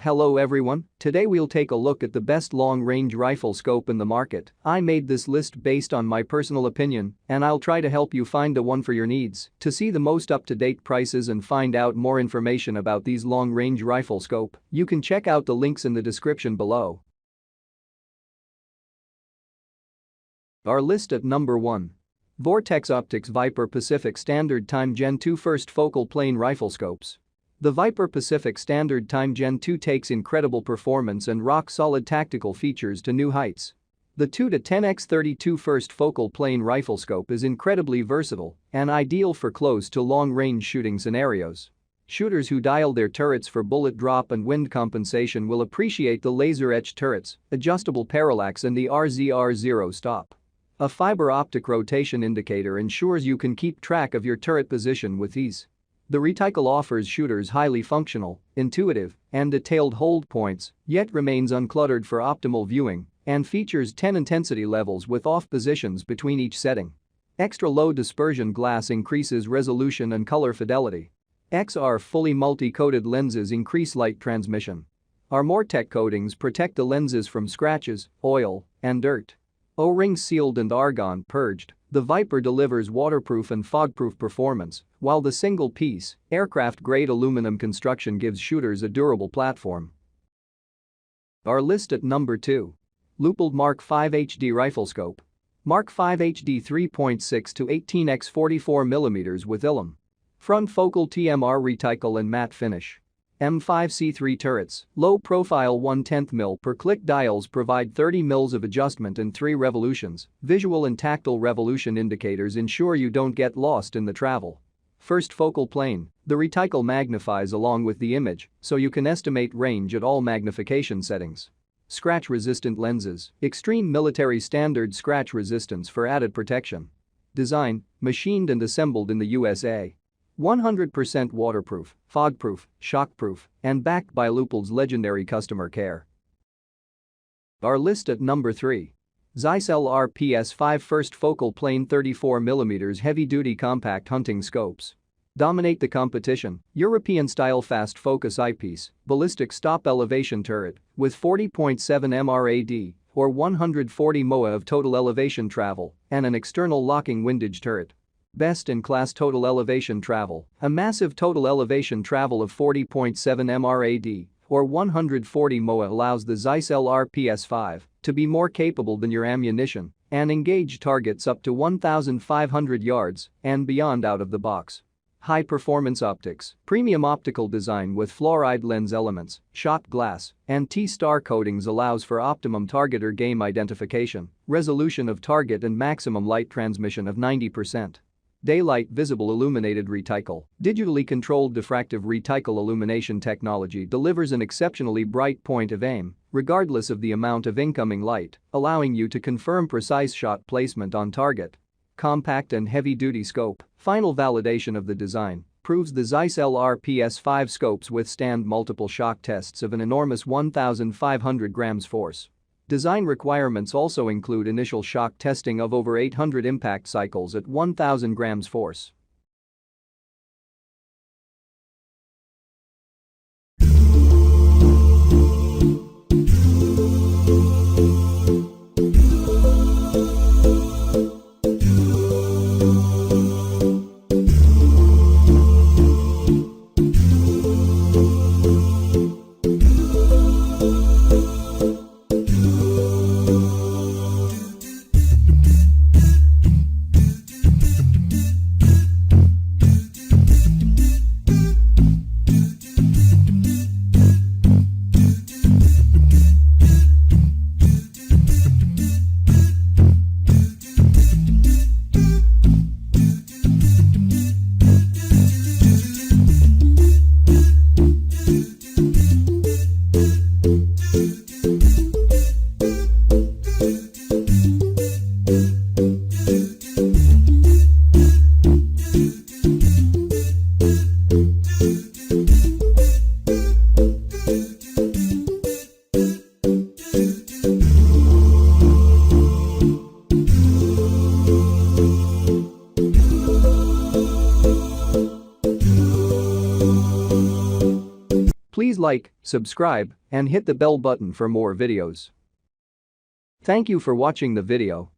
Hello everyone, today we'll take a look at the best long-range rifle scope in the market. I made this list based on my personal opinion, and I'll try to help you find the one for your needs. To see the most up-to-date prices and find out more information about these long-range rifle scope, you can check out the links in the description below. Our list at number 1. Vortex Optics Viper Pacific Standard Time Gen 2 First Focal Plane Riflescopes. The Viper Pacific Standard Time Gen 2 takes incredible performance and rock-solid tactical features to new heights. The 2-10x32 First Focal Plane Riflescope is incredibly versatile and ideal for close to long-range shooting scenarios. Shooters who dial their turrets for bullet drop and wind compensation will appreciate the laser-etched turrets, adjustable parallax and the RZR0 stop. A fiber optic rotation indicator ensures you can keep track of your turret position with ease. The reticle offers shooters highly functional, intuitive, and detailed hold points, yet remains uncluttered for optimal viewing and features 10 intensity levels with off positions between each setting. Extra low dispersion glass increases resolution and color fidelity. XR fully multi-coated lenses increase light transmission. Armortech coatings protect the lenses from scratches, oil, and dirt. O-ring sealed and argon purged, the Viper delivers waterproof and fog-proof performance, while the single-piece, aircraft-grade aluminum construction gives shooters a durable platform. Our list at number 2. Leupold Mark 5 HD Riflescope. Mark 5 HD 3.6 to 18x 44mm with ILM. Front focal TMR reticle and matte finish. M5C3 turrets, low-profile 1/10 mil per click dials provide 30 mils of adjustment in 3 revolutions. Visual and tactile revolution indicators ensure you don't get lost in the travel. First focal plane, the reticle magnifies along with the image, so you can estimate range at all magnification settings. Scratch-resistant lenses, extreme military standard scratch resistance for added protection. Design, machined and assembled in the USA. 100% waterproof, fog-proof, shockproof, and backed by Leupold's legendary customer care. Our list at number 3. Zeiss LRP S5 First Focal Plane 34mm Heavy-Duty Compact Hunting Scopes. Dominate the competition, European-style fast focus eyepiece, ballistic stop elevation turret, with 40.7 MRAD, or 140 MOA of total elevation travel, and an external locking windage turret. Best-in-class total elevation travel, a massive total elevation travel of 40.7 MRAD, or 140 MOA allows the Zeiss LRP S5 to be more capable than your ammunition and engage targets up to 1,500 yards and beyond out of the box. High-performance optics, premium optical design with fluoride lens elements, shot glass, and T-star coatings allows for optimum target or game identification, resolution of target and maximum light transmission of 90%. Daylight visible illuminated reticle, digitally controlled diffractive reticle illumination technology delivers an exceptionally bright point of aim, regardless of the amount of incoming light, allowing you to confirm precise shot placement on target. Compact and heavy-duty scope, final validation of the design, proves the Zeiss LRP S5 scopes withstand multiple shock tests of an enormous 1,500 grams force. Design requirements also include initial shock testing of over 800 impact cycles at 1,000 grams force. like, subscribe, and hit the bell button for more videos. Thank you for watching the video.